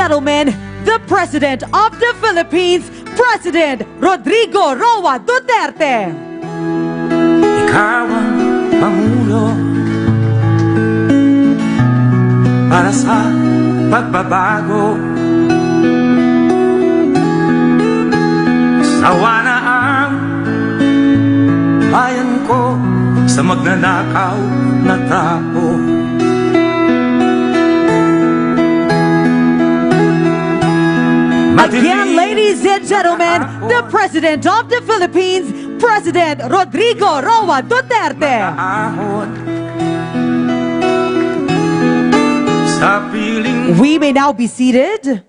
gentlemen, the President of the Philippines, President Rodrigo Duterte. Ikaw ang Pangulo para sa pagbabago. Sawa na ang bayan ko sa magnanakaw na tao. Again, ladies and gentlemen, the President of the Philippines, President Rodrigo Duterte. We may now be seated.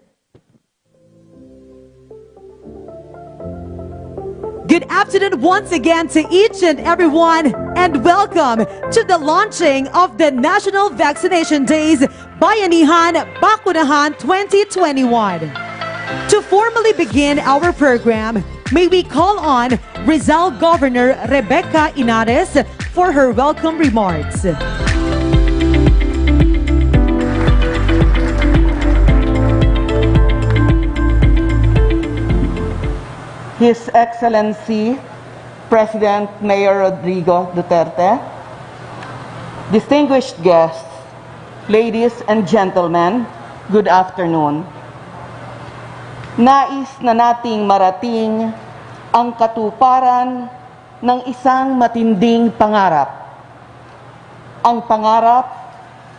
Good afternoon once again to each and everyone, and welcome to the launching of the National Vaccination Days, Bayanihan, Bakunahan 2021. To formally begin our program, may we call on Rizal Governor Rebecca Inares for her welcome remarks. His Excellency, President Mayor Rodrigo Duterte, distinguished guests, ladies and gentlemen, good afternoon. Nais na nating marating ang katuparan ng isang matinding pangarap. Ang pangarap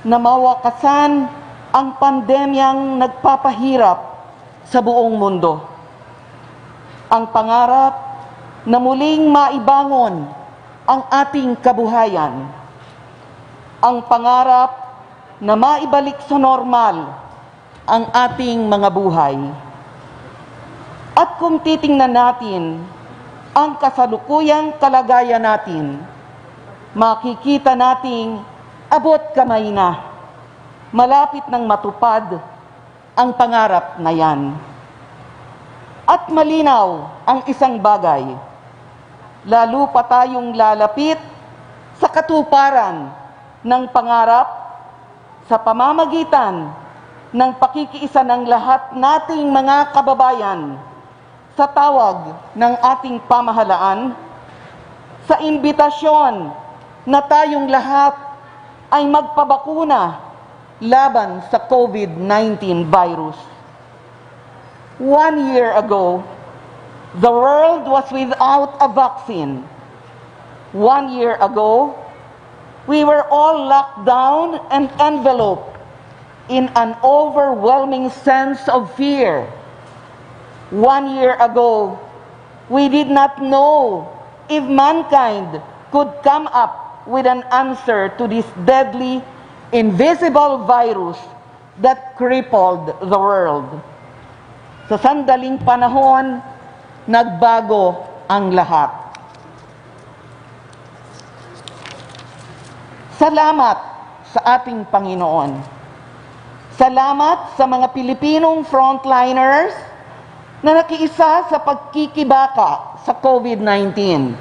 na mawakasan ang pandemyang nagpapahirap sa buong mundo. Ang pangarap na muling maibangon ang ating kabuhayan. Ang pangarap na maibalik sa normal ang ating mga buhay. At kung titingnan natin ang kasalukuyang kalagayan natin, makikita nating abot kamay na, malapit nang matupad ang pangarap na yan. At malinaw ang isang bagay, lalo pa tayong lalapit sa katuparan ng pangarap sa pamamagitan ng pakikiisa ng lahat nating mga kababayan sa tawag ng ating pamahalaan, sa imbitasyon na tayong lahat ay magpabakuna laban sa COVID-19 virus. 1 year ago, the world was without a vaccine. 1 year ago, we were all locked down and enveloped in an overwhelming sense of fear. 1 year ago, we did not know if mankind could come up with an answer to this deadly, invisible virus that crippled the world. Sa sandaling panahon, nagbago ang lahat. Salamat sa ating Panginoon. Salamat sa mga Pilipinong frontliners na nakiisa sa pagkikibaka sa COVID-19.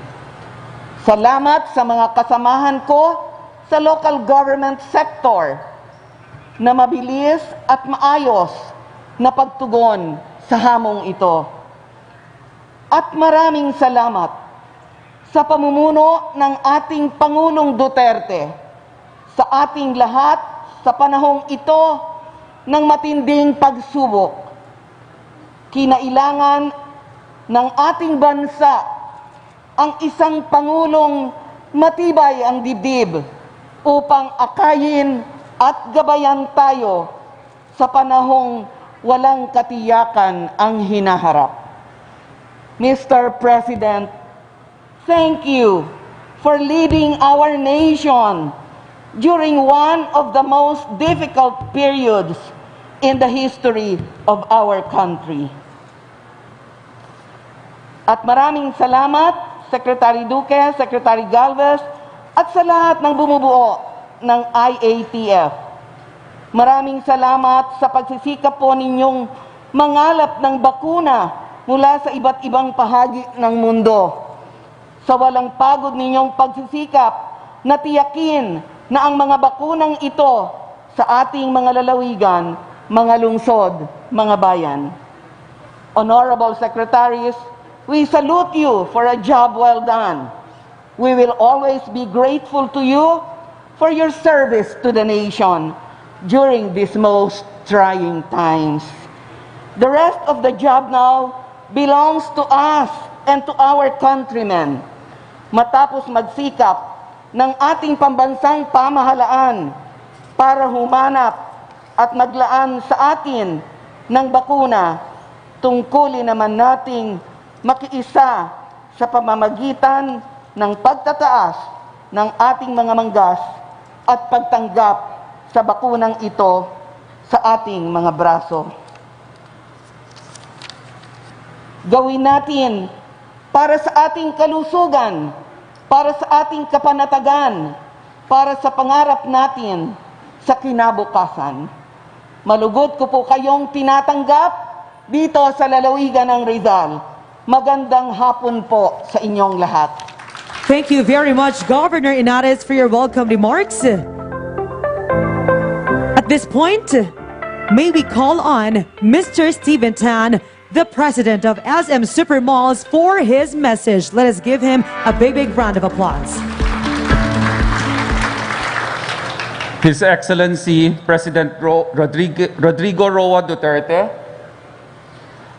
Salamat sa mga kasamahan ko sa local government sector na mabilis at maayos na pagtugon sa hamong ito. At maraming salamat sa pamumuno ng ating Pangulong Duterte sa ating lahat sa panahong ito ng matinding pagsubok. Kinailangan ng ating bansa ang isang Pangulong matibay ang dibdib upang akayin at gabayan tayo sa panahong walang katiyakan ang hinaharap. Mr. President, thank you for leading our nation during one of the most difficult periods in the history of our country. At maraming salamat, Secretary Duque, Secretary Galvez, at sa lahat ng bumubuo ng IATF. Maraming salamat sa pagsisikap po ninyong mangalap ng bakuna mula sa iba't ibang bahagi ng mundo. Sa walang pagod ninyong pagsisikap na tiyakin na ang mga bakunang ito sa ating mga lalawigan, mga lungsod, mga bayan. Honorable Secretaries, we salute you for a job well done. We will always be grateful to you for your service to the nation during these most trying times. The rest of the job now belongs to us and to our countrymen. Matapos magsikap ng ating pambansang pamahalaan para humanap at maglaan sa atin ng bakuna, tungkulin naman nating makiisa sa pamamagitan ng pagtataas ng ating mga manggas at pagtanggap sa bakunang ito sa ating mga braso. Gawin natin para sa ating kalusugan, para sa ating kapanatagan, para sa pangarap natin sa kinabukasan. Malugod ko po kayong tinatanggap dito sa lalawigan ng Rizal. Magandang hapon po sa inyong lahat. Thank you very much, Governor Inares, for your welcome remarks. At this point, may we call on Mr. Stephen Tan, the president of SM Supermalls, for his message. Let us give him a big round of applause. His Excellency President Rodrigo Roa Duterte,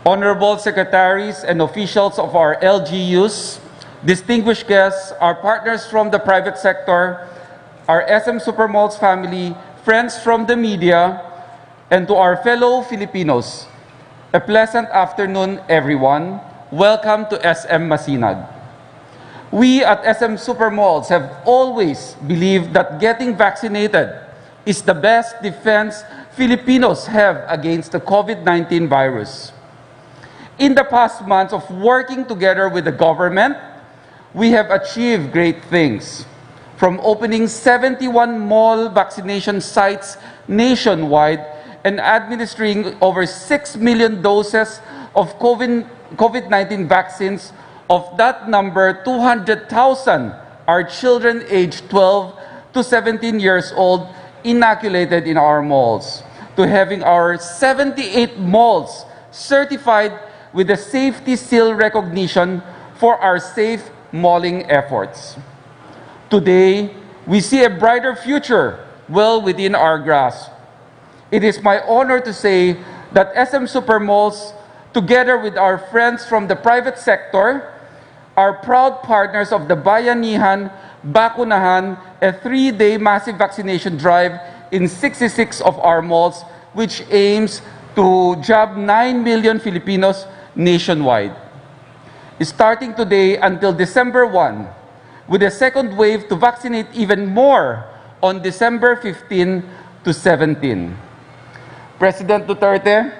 Honorable Secretaries and officials of our LGUs, distinguished guests, our partners from the private sector, our SM Supermalls family, friends from the media, and to our fellow Filipinos, a pleasant afternoon, everyone. Welcome to SM Masinag. We at SM Supermalls have always believed that getting vaccinated is the best defense Filipinos have against the COVID-19 virus. In the past months of working together with the government, we have achieved great things. From opening 71 mall vaccination sites nationwide and administering over 6 million doses of COVID-19 vaccines. Of that number, 200,000 are children aged 12 to 17 years old inoculated in our malls, to having our 78 malls certified with the safety seal recognition for our safe malling efforts. Today, we see a brighter future well within our grasp. It is my honor to say that SM Supermalls, together with our friends from the private sector, are proud partners of the Bayanihan, Bakunahan, a 3-day massive vaccination drive in 66 of our malls, which aims to jab 9 million Filipinos nationwide. Starting today until December 1, with a second wave to vaccinate even more on December 15 to 17. President Duterte,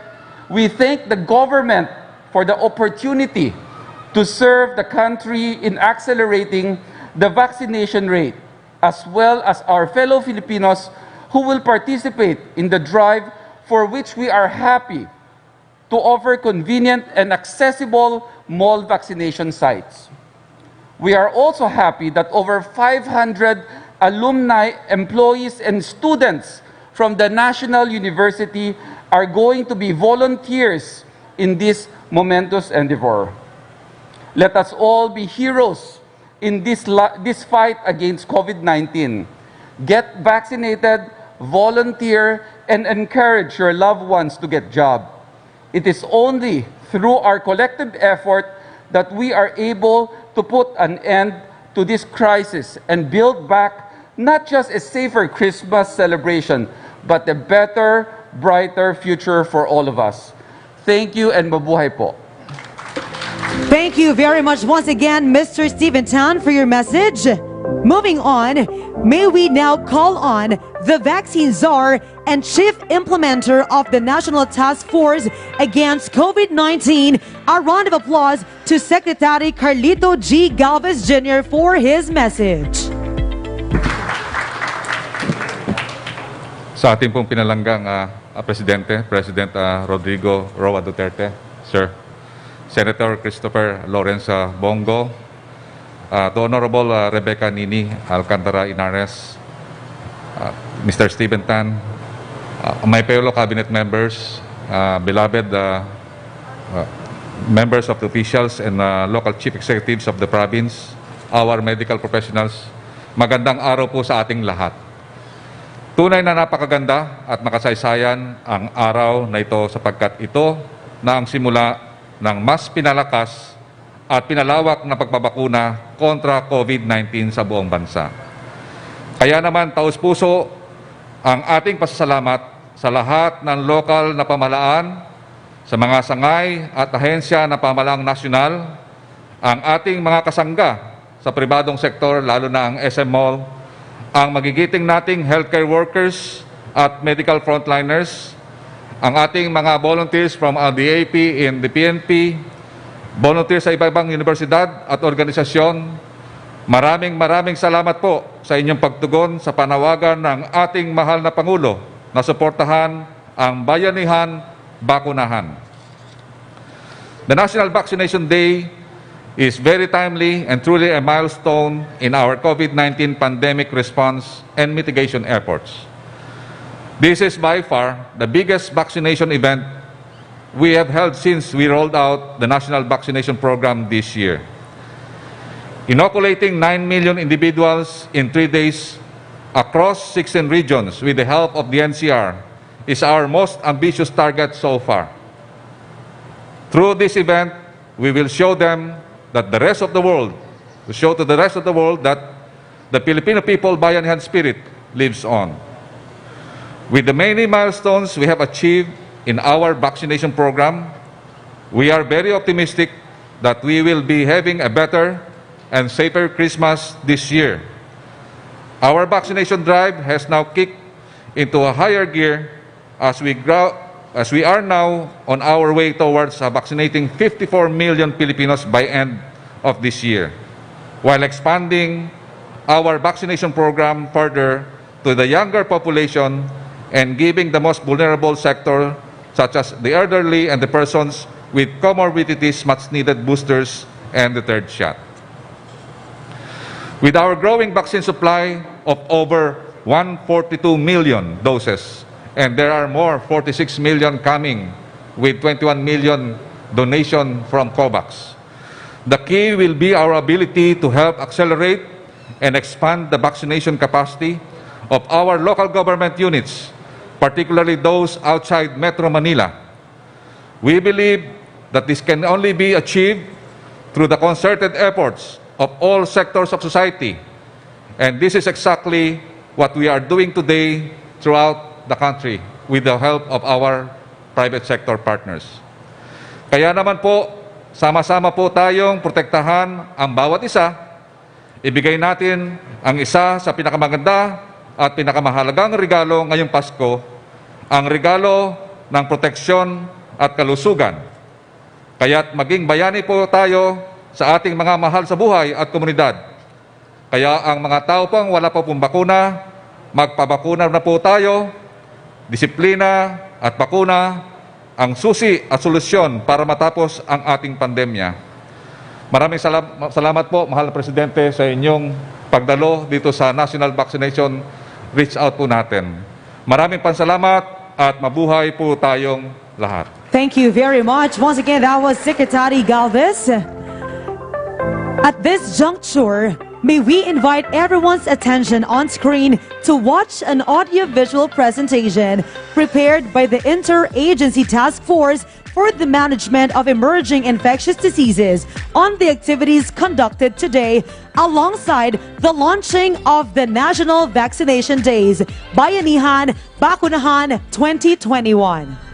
we thank the government for the opportunity to serve the country in accelerating the vaccination rate, as well as our fellow Filipinos who will participate in the drive, for which we are happy to offer convenient and accessible mall vaccination sites. We are also happy that over 500 alumni, employees, and students from the National University are going to be volunteers in this momentous endeavor. Let us all be heroes in this fight against COVID-19. Get vaccinated, volunteer, and encourage your loved ones to get jobs. It is only through our collective effort that we are able to put an end to this crisis and build back not just a safer Christmas celebration, but a better, brighter future for all of us. Thank you and mabuhay po. Thank you very much once again, Mr. Stephen Tan, for your message. Moving on, may we now call on the Vaccine Czar and Chief Implementer of the National Task Force Against COVID-19. A round of applause to Secretary Carlito G. Galvez Jr. for his message. Sa ating pong pinalanggang President Rodrigo Roa Duterte, Sir, Senator Christopher Lawrence Bongo, the Honorable Rebecca Nini Alcantara Inares, Mr. Stephen Tan, my fellow cabinet members, beloved members of the officials and local chief executives of the province, our medical professionals, magandang araw po sa ating lahat. Tunay na napakaganda at makasaysayan ang araw na ito sapagkat ito na ang simula ng mas pinalakas at pinalawak na pagbabakuna kontra COVID-19 sa buong bansa. Kaya naman taos-puso ang ating pasasalamat sa lahat ng lokal na pamahalaan, sa mga sangay at ahensya ng pamahalaang nasyonal, ang ating mga kasangga sa pribadong sektor, lalo na ang SM Mall, ang magigiting nating healthcare workers at medical frontliners, ang ating mga volunteers from DAP in the PNP, volunteers sa iba-ibang universidad at organisasyon. Maraming salamat po sa inyong pagtugon sa panawagan ng ating mahal na Pangulo na suportahan ang Bayanihan, Bakunahan. The National Vaccination Day is very timely and truly a milestone in our COVID-19 pandemic response and mitigation efforts. This is by far the biggest vaccination event we have held since we rolled out the National Vaccination Program this year. Inoculating 9 million individuals in 3 days across 16 regions with the help of the NCR is our most ambitious target so far. Through this event, we will show them that the rest of the world, that the Filipino people Bayanihan spirit lives on. With the many milestones we have achieved in our vaccination program, we are very optimistic that we will be having a better and safer Christmas this year. Our vaccination drive has now kicked into a higher gear as we are now on our way towards vaccinating 54 million Filipinos by end of this year, while expanding our vaccination program further to the younger population and giving the most vulnerable sector, such as the elderly and the persons with comorbidities, much needed boosters and the third shot. With our growing vaccine supply of over 142 million doses, and there are more 46 million coming with 21 million donation from COVAX. The key will be our ability to help accelerate and expand the vaccination capacity of our local government units, particularly those outside Metro Manila. We believe that this can only be achieved through the concerted efforts of all sectors of society. And this is exactly what we are doing today throughout the country with the help of our private sector partners. Kaya naman po, sama-sama po tayong protektahan ang bawat isa. Ibigay natin ang isa sa pinakamaganda at pinakamahalagang regalo ngayong Pasko, ang regalo ng proteksyon at kalusugan. Kaya't maging bayani po tayo sa ating mga mahal sa buhay at komunidad. Kaya ang mga tao pang wala pa pong bakuna, magpabakuna na po tayo. Disiplina at bakuna ang susi at solusyon para matapos ang ating pandemya. Maraming salamat po, mahal na Presidente, sa inyong pagdalo dito sa National Vaccination Reach Out po natin. Maraming pansalamat at mabuhay po tayong lahat. Thank you very much. Once again, that was Secretary Galvez. At this juncture, may we invite everyone's attention on screen to watch an audiovisual presentation prepared by the Interagency Task Force for the Management of Emerging Infectious Diseases on the activities conducted today alongside the launching of the National Vaccination Days, Bayanihan, Bakunahan 2021.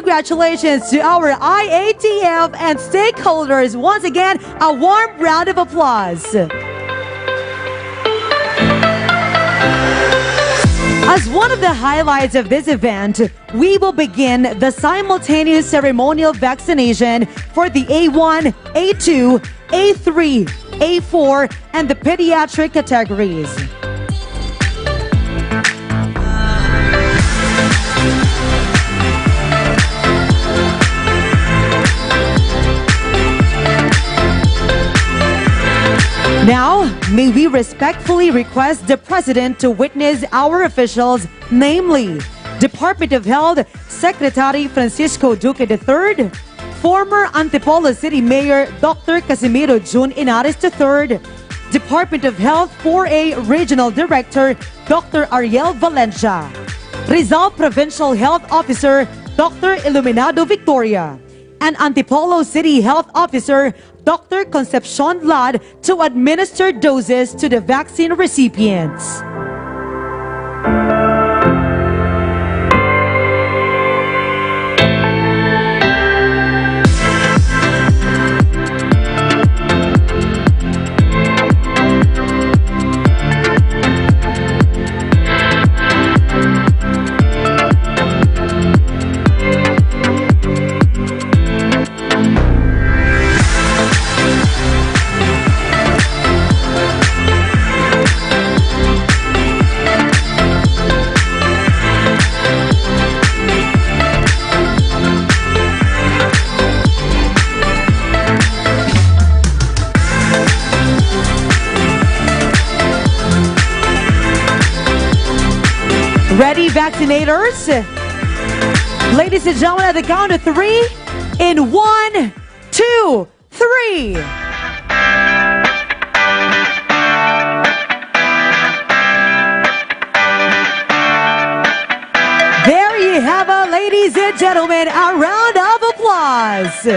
congratulations to our IATF and stakeholders. Once again, a warm round of applause. As one of the highlights of this event, we will begin the simultaneous ceremonial vaccination for the A1, A2, A3, A4, and the pediatric categories. Now, may we respectfully request the President to witness our officials, namely Department of Health Secretary Francisco Duque III, former Antipolo City Mayor Dr. Casimiro Jun Inares III, Department of Health 4A Regional Director Dr. Ariel Valencia, Rizal Provincial Health Officer Dr. Iluminado Victoria, and Antipolo City Health Officer Dr. Concepcion Lad to administer doses to the vaccine recipients. Ready, vaccinators? Ladies and gentlemen, at the count of 3, in 1, 2, 3. There you have it, ladies and gentlemen, a round of applause.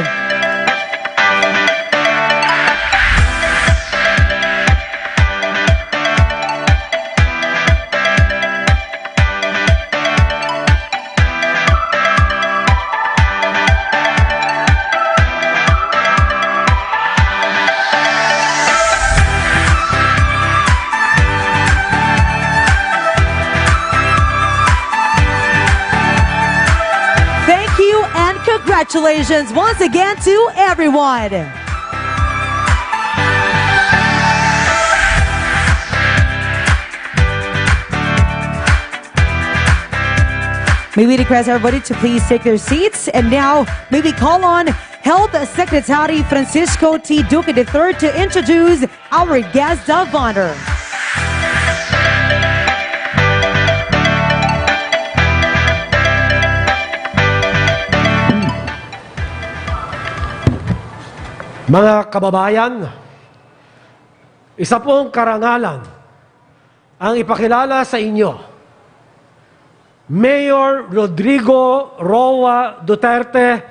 Congratulations once again to everyone. May we request everybody to please take their seats, and now may we call on Health Secretary Francisco T. Duque III to introduce our guest of honor. Mga kababayan, isa pong karangalan ang ipakilala sa inyo, Mayor Rodrigo Roa Duterte,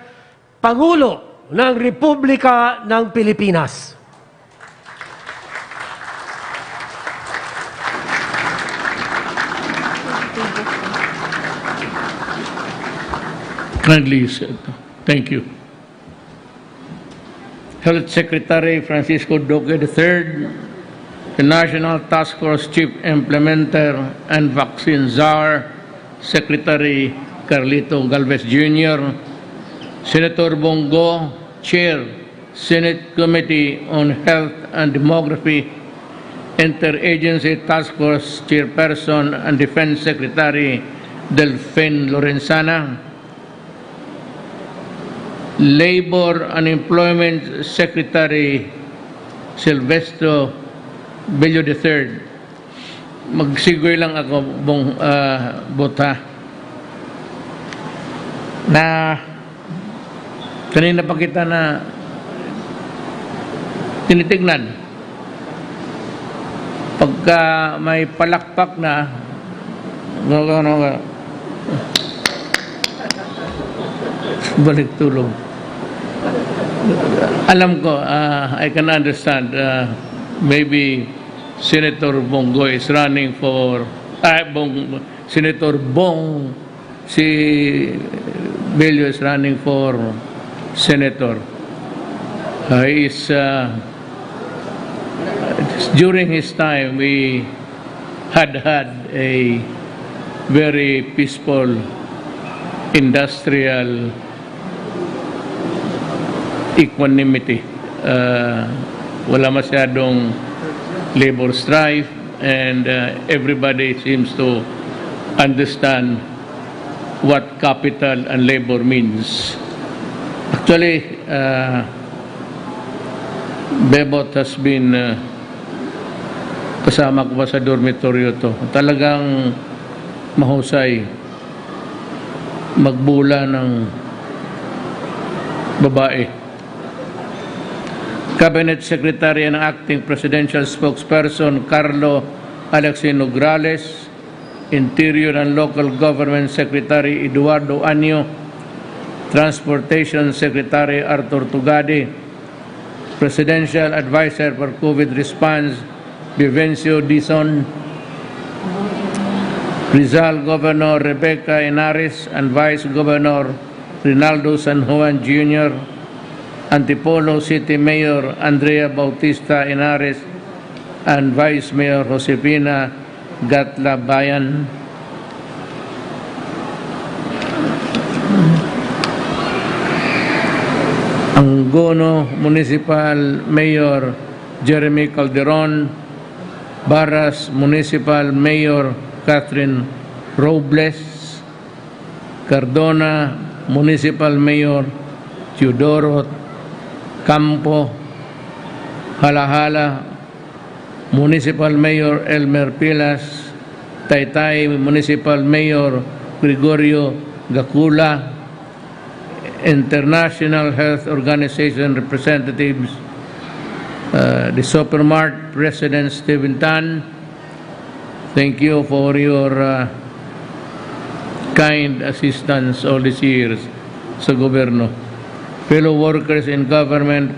Pangulo ng Republika ng Pilipinas. Kindly, thank you. Health Secretary Francisco Duque III, the National Task Force Chief Implementer and Vaccine Czar, Secretary Carlito Galvez Jr., Senator Bongo, Chair, Senate Committee on Health and Demography, Interagency Task Force Chairperson and Defense Secretary Delphine Lorenzana, Labor and Employment Secretary Silvestro Bello III. Magsigoy lang ako bota. Na kanina pa kita na tinitignan. Pagka may palakpak na balik tulog. Alam ko, I can understand, maybe Senator Bongo is running for, Senator Bong, si Bello is running for senator. During his time, we had a very peaceful industrial equanimity. Wala masyadong labor strife, and everybody seems to understand what capital and labor means. Actually, Bebot has been kasama ko pa sa dormitoryo to. Talagang mahusay magbula ng babae. Cabinet Secretary and Acting Presidential Spokesperson Carlo Alexis Nograles, Interior and Local Government Secretary Eduardo Anyo, Transportation Secretary Arthur Tugadi, Presidential Advisor for COVID Response Vivencio Dizon, Rizal Governor Rebecca Henares and Vice Governor Rinaldo San Juan Jr., Antipolo City Mayor Andrea Bautista Henares and Vice Mayor Josefina Gatla Bayan, Angono Municipal Mayor Jeremy Calderon, Barras Municipal Mayor Catherine Robles, Cardona Municipal Mayor Teodoro Campo, Halahala Municipal Mayor Elmer Pilas, Taytay Municipal Mayor Gregorio Gacula, International Health Organization representatives, the Supermart President Stephen Tan. Thank you for your kind assistance all these years sa gobyerno. Fellow workers in government,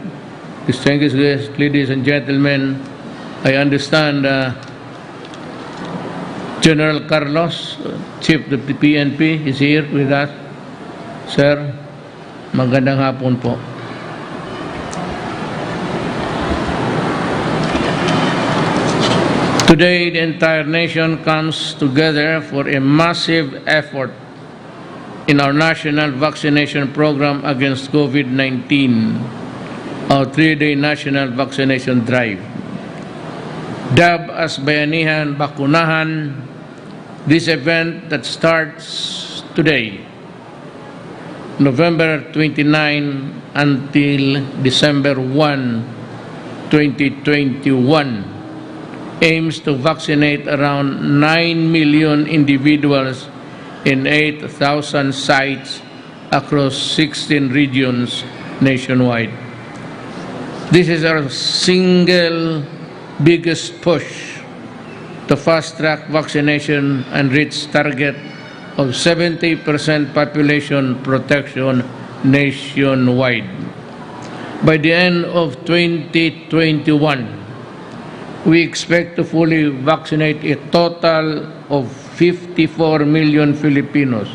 distinguished guests, ladies and gentlemen, I understand General Carlos, Chief of the PNP, is here with us. Sir, magandang hapon po. Today, the entire nation comes together for a massive effort in our national vaccination program against COVID-19, our 3-day national vaccination drive. Dubbed as Bayanihan, Bakunahan, this event that starts today, November 29 until December 1, 2021, aims to vaccinate around 9 million individuals in 8,000 sites across 16 regions nationwide. This is our single biggest push to fast-track vaccination and reach target of 70% population protection nationwide. By the end of 2021, we expect to fully vaccinate a total of 54 million Filipinos.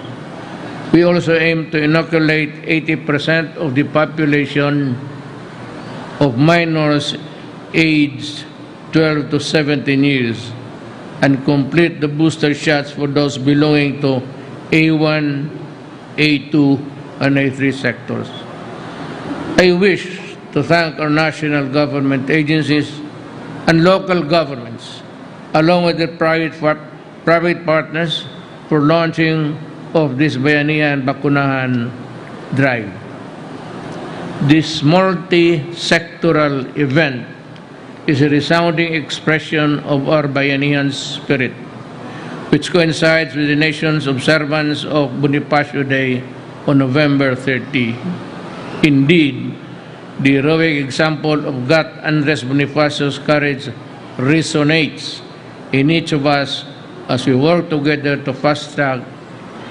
We also aim to inoculate 80% of the population of minors aged 12 to 17 years and complete the booster shots for those belonging to A1, A2, and A3 sectors. I wish to thank our national government agencies and local governments, along with the private partners, for launching of this Bayanihan Bakunahan drive. This multi-sectoral event is a resounding expression of our Bayanihan spirit, which coincides with the nation's observance of Bonifacio Day on November 30. Indeed, the heroic example of God Andres Bonifacio's courage resonates in each of us as we work together to fast-track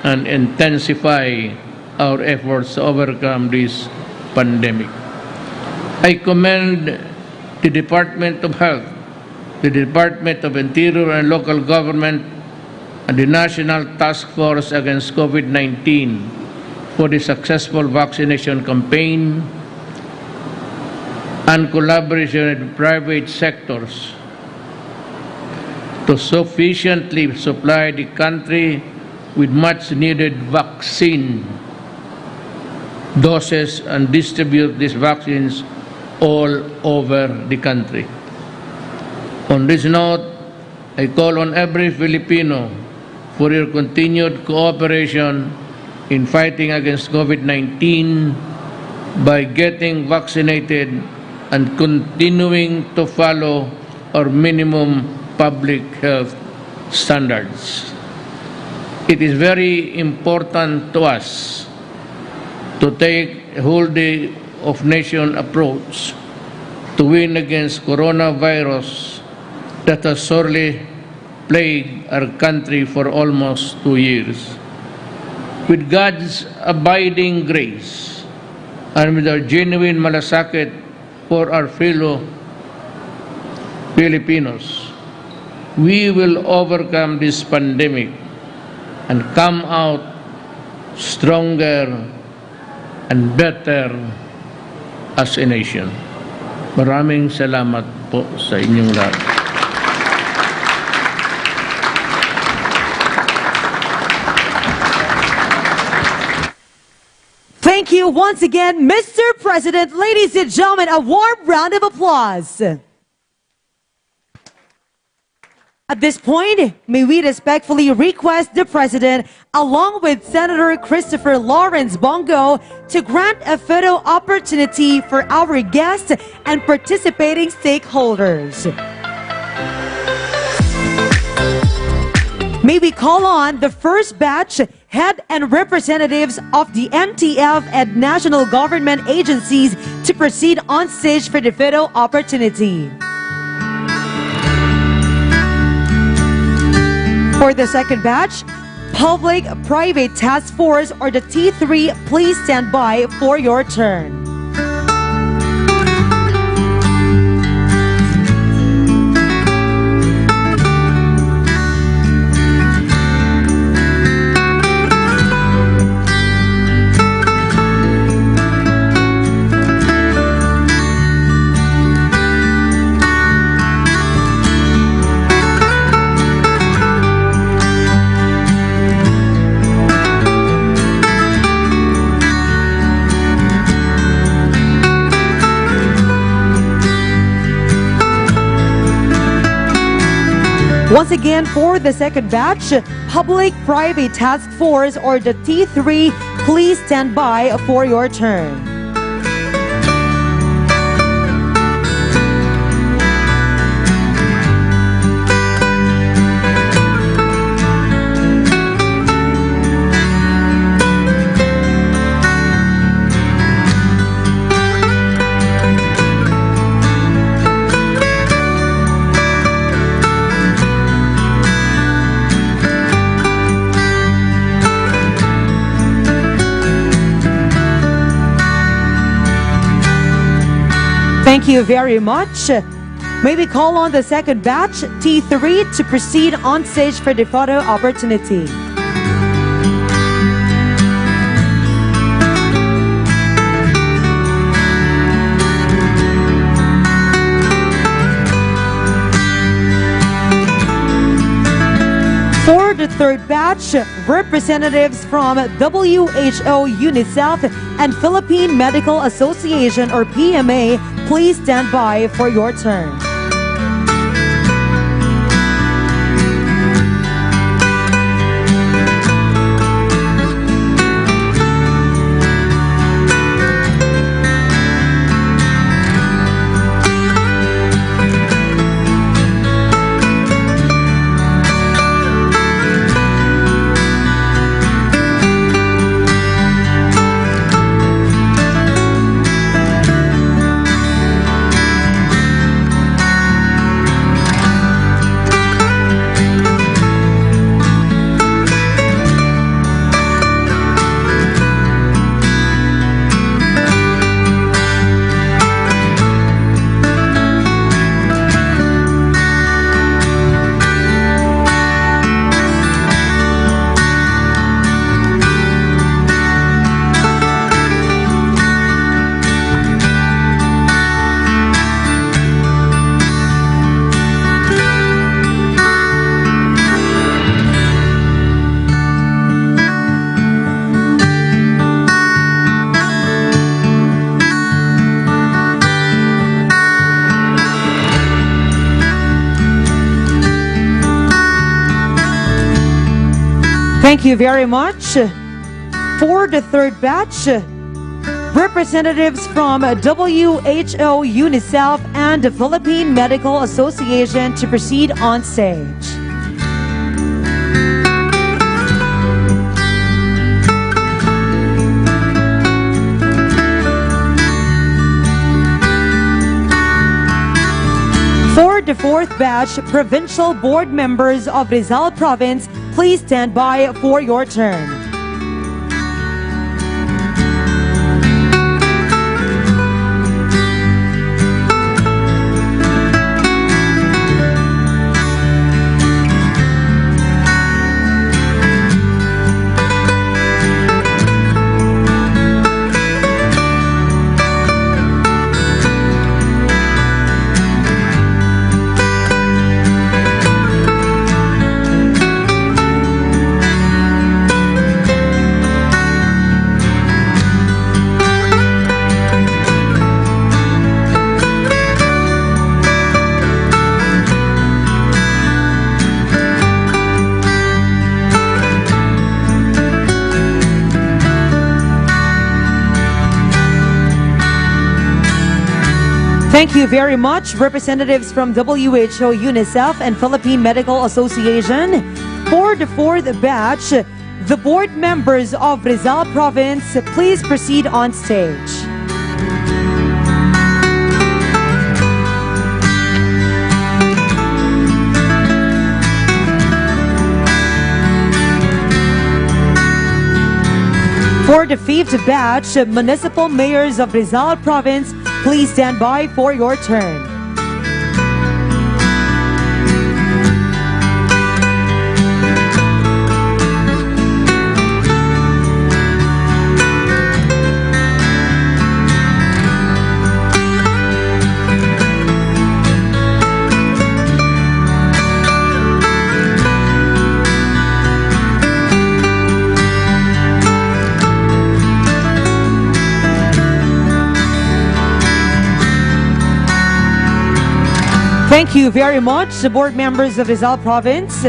and intensify our efforts to overcome this pandemic. I commend the Department of Health, the Department of Interior and Local Government, and the National Task Force Against COVID-19 for the successful vaccination campaign and collaboration with private sectors to sufficiently supply the country with much needed vaccine doses and distribute these vaccines all over the country. On this note, I call on every Filipino for your continued cooperation in fighting against COVID-19 by getting vaccinated and continuing to follow our minimum public health standards. It is very important to us to take a whole day of nation approach to win against coronavirus that has sorely plagued our country for almost 2 years. With God's abiding grace and with our genuine malasakit for our fellow Filipinos, we will overcome this pandemic and come out stronger and better as a nation. Maraming salamat po sa inyong lahat. Thank you once again, Mr. President. Ladies and gentlemen, a warm round of applause. At this point, may we respectfully request the President, along with Senator Christopher Lawrence Bongo, to grant a photo opportunity for our guests and participating stakeholders. May we call on the first batch head and representatives of the MTF and national government agencies to proceed on stage for the photo opportunity. For the second batch, Public-Private Task Force or the T3, please stand by for your turn. Once again, for the second batch, Public-Private Task Force or the T3, please stand by for your turn. Thank you very much. May we call on the second batch, T3, to proceed on stage for the photo opportunity. For the third batch, representatives from WHO, UNICEF, and Philippine Medical Association or PMA, please stand by for your turn. Thank you very much. For the third batch, representatives from WHO, UNICEF, and the Philippine Medical Association to proceed on stage. For the fourth batch, provincial board members of Rizal Province, please stand by for your turn. Thank you very much, representatives from WHO, UNICEF, and Philippine Medical Association. For the fourth batch, the board members of Rizal Province, please proceed on stage. For the fifth batch, municipal mayors of Rizal Province, please stand by for your turn. Thank you very much, board members of Rizal Province.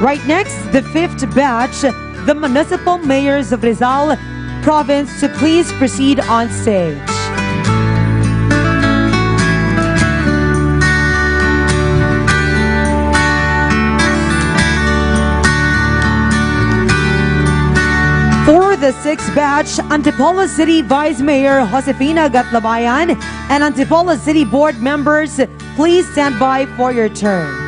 Right next, the fifth batch, the municipal mayors of Rizal Province, to please proceed on stage. For the sixth batch, Antipolo City Vice Mayor Josefina Gatlabayan and Antipolo City Board members, please stand by for your turn.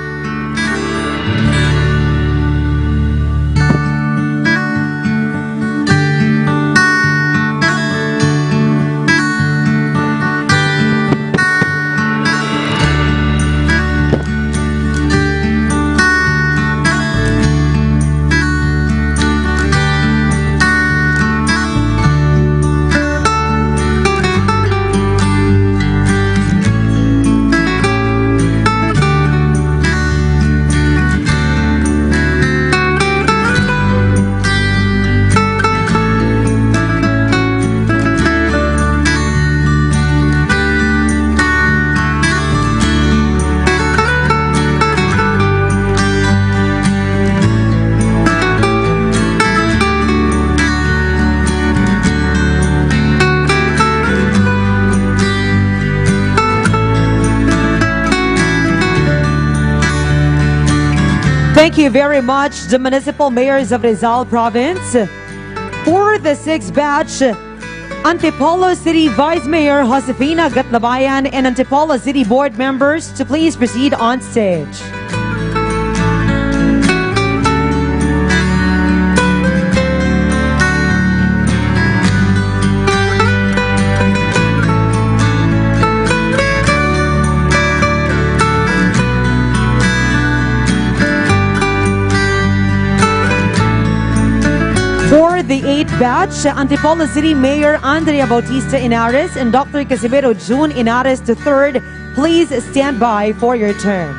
Thank you very much, the municipal mayors of Rizal Province. For the sixth batch, Antipolo City Vice Mayor Josefina Gatlabayan and Antipolo City Board members to please proceed on stage. For the eighth batch, Antipolo City Mayor Andrea Bautista Inares and Dr. Casimiro June Inares III, please stand by for your turn.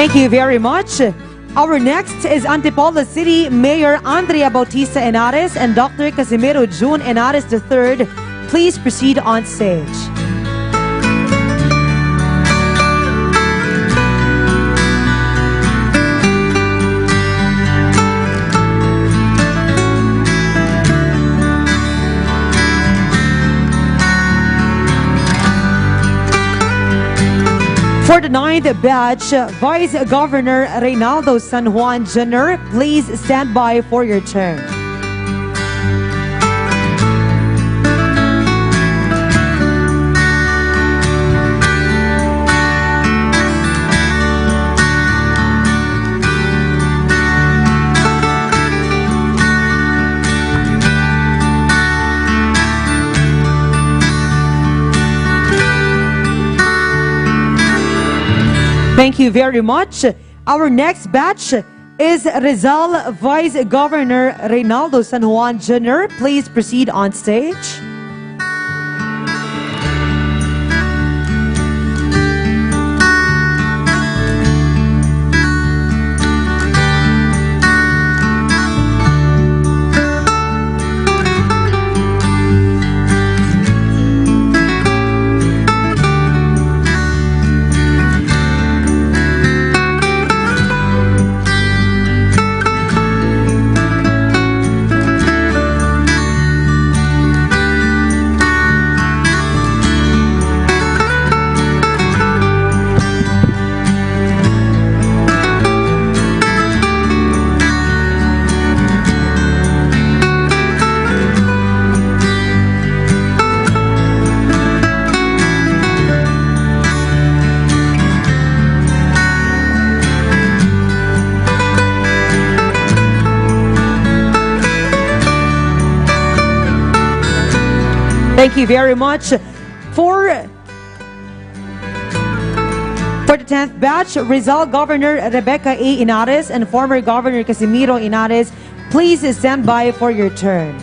Thank you very much. Our next is Antipolo City Mayor Andrea Bautista Henares and Dr. Casimiro June Henares III. Please proceed on stage. For the 9th batch, Vice Governor Reynaldo San Juan Jr., please stand by for your turn. Thank you very much. Our next batch is Rizal Vice Governor Reynaldo San Juan Jr. Please proceed on stage. Thank you very much. For the 10th batch, Rizal Governor Rebecca A. Henares and former Governor Casimiro Henares, please stand by for your turn.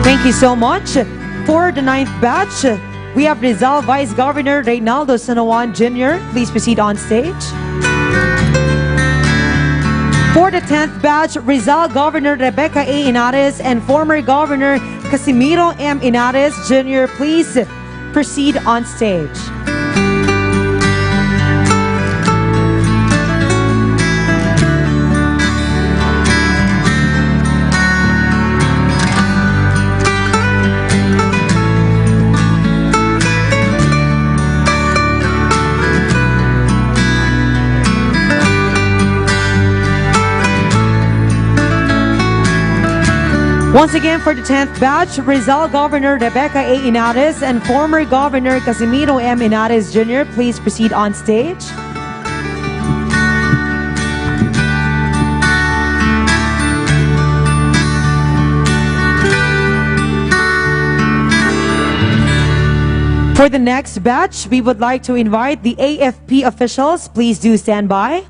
Thank you so much. For the 9th batch, we have Rizal Vice Governor Reynaldo San Juan Jr. Please proceed on stage. For the 10th batch, Rizal Governor Rebecca A. Henares and former Governor Casimiro M. Henares Jr. Please proceed on stage. Once again, for the 10th batch, Rizal Governor Rebecca A. Henares and former Governor Casimiro M. Henares Jr., please proceed on stage. For the next batch, we would like to invite the AFP officials. Please do stand by.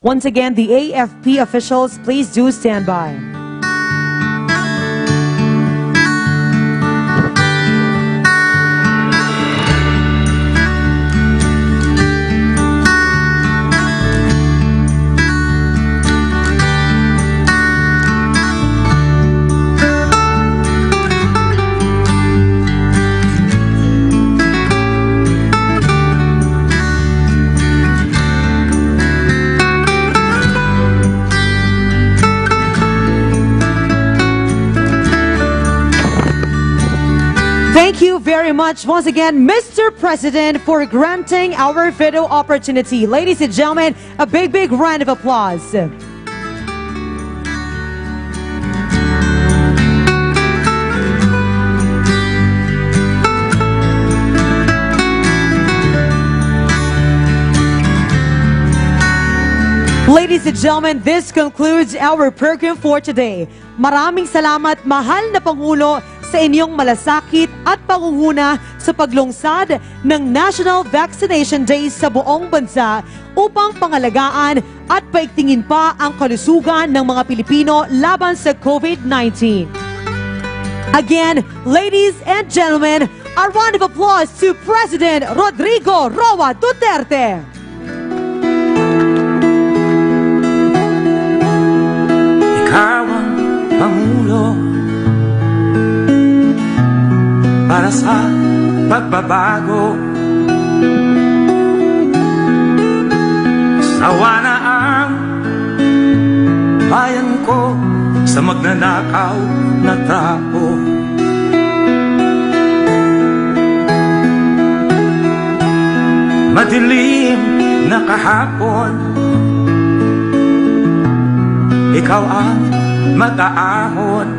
Once again, the AFP officials, please do stand by. Thank you very much once again, Mr. President, for granting our video opportunity. Ladies and gentlemen, a big, big round of applause. Ladies and gentlemen, this concludes our program for today. Maraming salamat, mahal na Pangulo, sa inyong malasakit at pangunguna sa paglungsad ng National Vaccination Days sa buong bansa upang pangalagaan at paigtingin pa ang kalusugan ng mga Pilipino laban sa COVID-19. Again, ladies and gentlemen, a round of applause to President Rodrigo Roa Duterte. Ikaw ang Pangulo para sa pagbabago. Sawa na ang bayan ko sa magnanakaw na trapo. Madilim na kahapon, ikaw ang mataahon.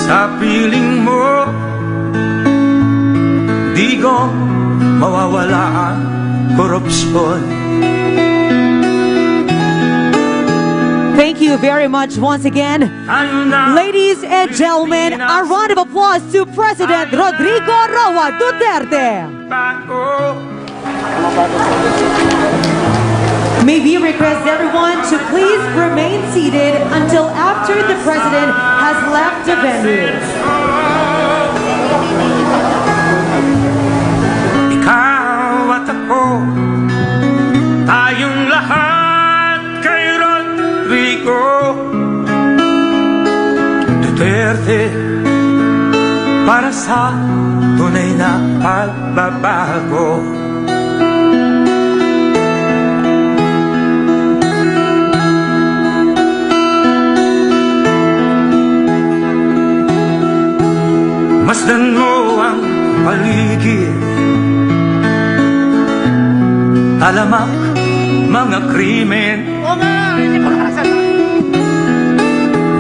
Sa piling mo, di ko mawawala ang korupsyon. Thank you very much once again. Ladies and gentlemen, a round of applause to President Rodrigo Roa Duterte. May we request everyone to please remain seated until after the President has left the venue. Ikaw at ako, tayong lahat kay Rodrigo Duterte, para sa tunay na pagbabago. Masdan mo ang paligid, talamak mga krimen,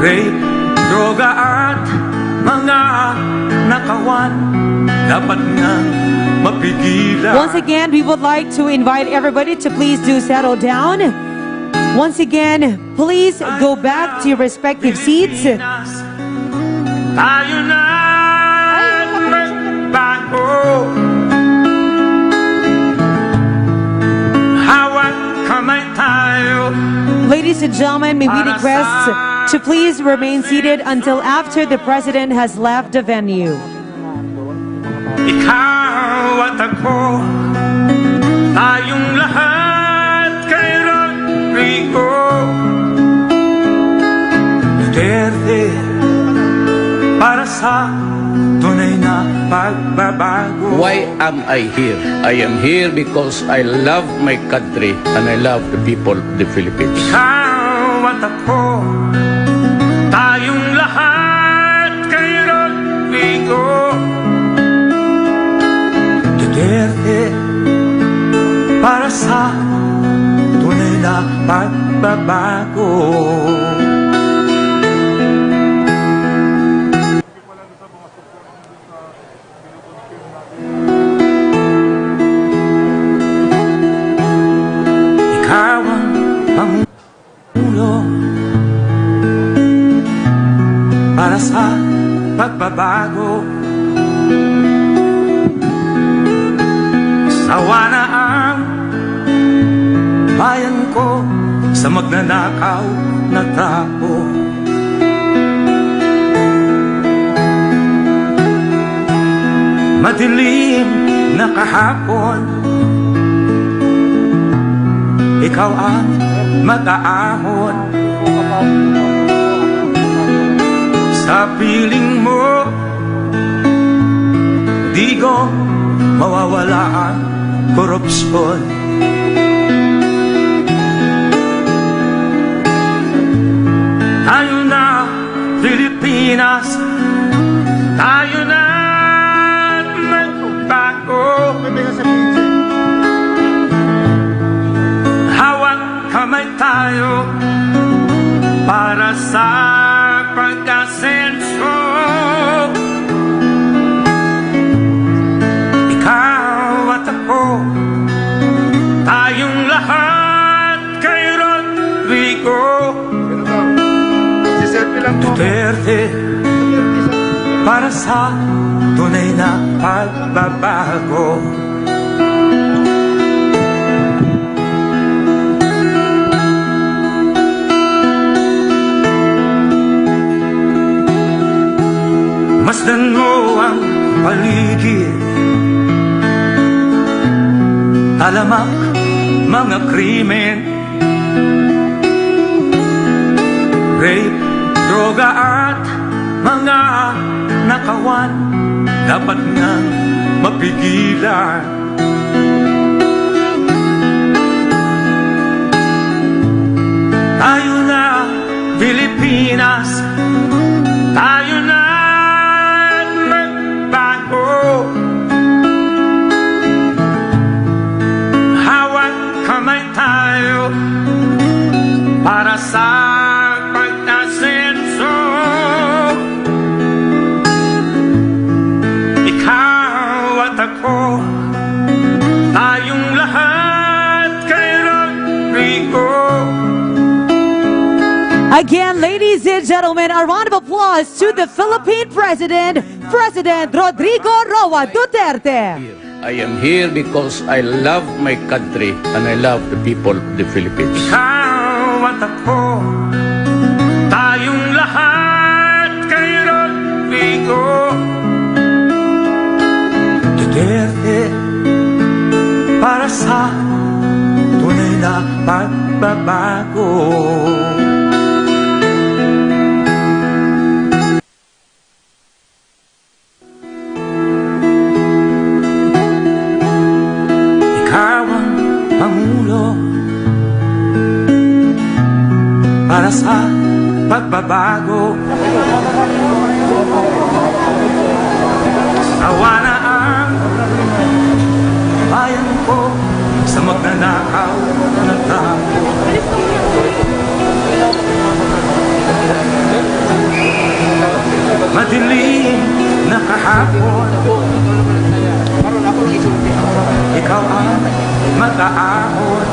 rape, droga at mga nakawan, dapat nga mapigilan. Once again, we would like to invite everybody to please do settle down. Once again, please go back to your respective seats. Tayo na bago, hawak kamay tayo. Ladies and gentlemen, may we request to please remain seated until after the President has left the venue. Ikaw at ako, tayong lahat kay Rodrigo Duterte, para sa tunay na pagbabago. Why am I here? I am here because I love my country and I love the people of the Philippines. Ikaw at ako, tayong lahat kay Rodrigo Duterte, para sa tunay na pagbabago. Ikaw ang Pangulo para sa pagbabago. Sawa na ang bayan ko sa magnanakaw na trapo. Madilim na kahapon, ikaw ang mataahon. Sa piling mo, di ko mawawala ang korupsyon. Tayo na Pilipinas, tayo na magbago. Hawak kamay tayo para sa pagkasenso. Ikaw at ako, tayong lahat kay Rodrigo Duterte, para sa tunay na pagbabago. Masdan mo ang paligid, talamak mga krimen, rape, droga at mga nakawan, dapat nang mapigilan. Tayo na Pilipinas, tayo na magbago. Hawak kamay tayo para sa pagkasenso. Ikaw at ako, tayong lahat kay Rodrigo. Again, ladies and gentlemen, a round of applause to the Philippine President, President Rodrigo Roa Duterte. I am here because I love my country and I love the people of the Philippines. Ikaw at ako, tayong lahat kay Rodrigo Duterte, para sa tunay na pagbabago. Ikaw ang Pangulo para sa pagbabago. Sawa na ang bayan ko sa magnanakaw na tao. Madilim na kahapon, ikaw ang mag-aahon.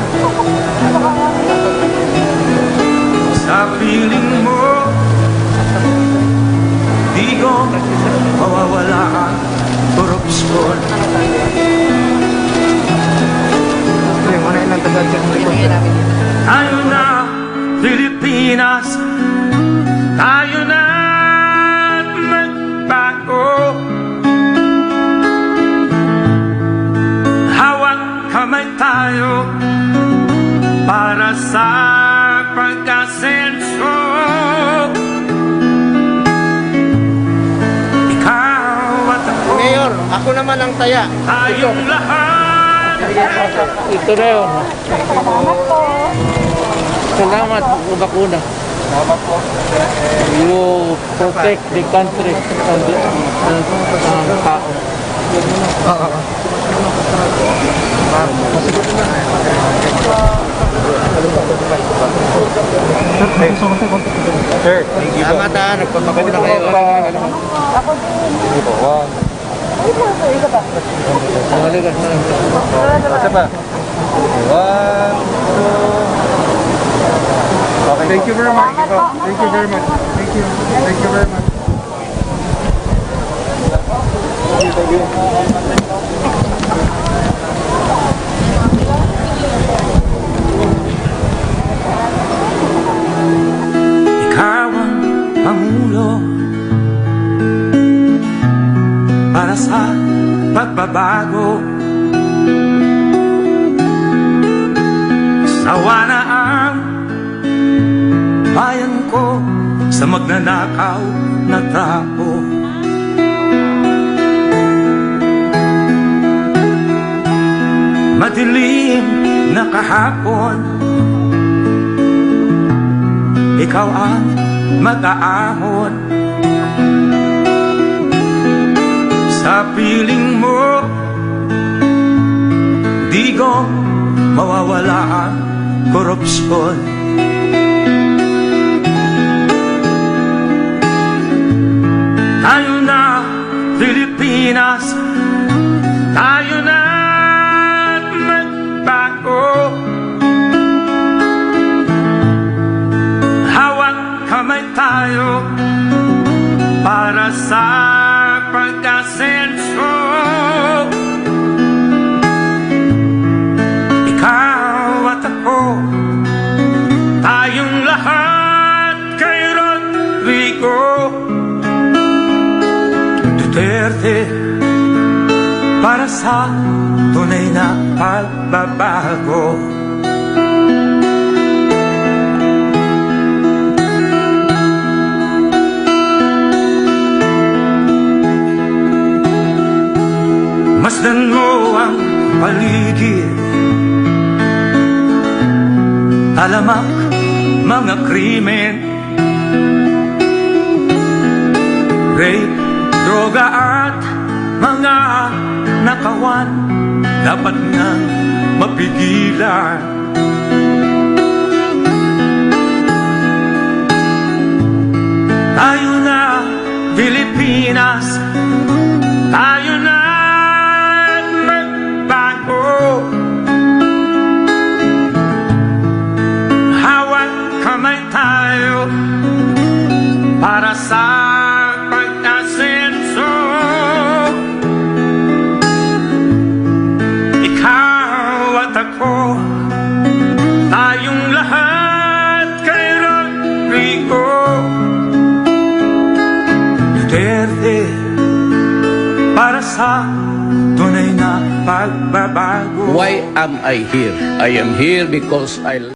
Sa piling mo, di ko mawawala ang korupsyon. Tayo na Pilipinas, tayo na magbago. Hawak kamay tayo para sa pagkasenso. Ikaw at ako, Mayor, ako naman ang taya. tayong lahat. Ito na yun. Salamat po, bakuna. Salamat po. You protect the country and the tao. Sir, thank you po. Salamat ha, nagpapakuna kayo. Thank you po. One. Isa pa. One, two. Okay. Thank you very much. Thank you very much. Thank you. Thank you very much. Thank you. Ikaw ang Pangulo para sa pagbabago. Sawa na ang bayan ko sa magnanakaw na tao. Madilim na kahapon, ikaw ang mag-aahon. sa piling mo, di ko mawawala ang korupsyon. Tayo na, Pilipinas, tayo na magbago. Hawak kamay tayo para sa pag-asenso. Ikaw at ako, tayong lahat kay Rodrigo Duterte, para sa tunay na pagbabago. Masdan mo ang paligid, talamak mga krimen, rape, droga at mga nakawan, dapat nang mapigilan. Tayo na, Pilipinas, tayo na magbago. Hawak kamay tayo para sa pag-asenso. Ikaw at ako, tayong lahat kay Rodrigo Duterte, para sa tunay na pagbabago. Why am I here? I am here because I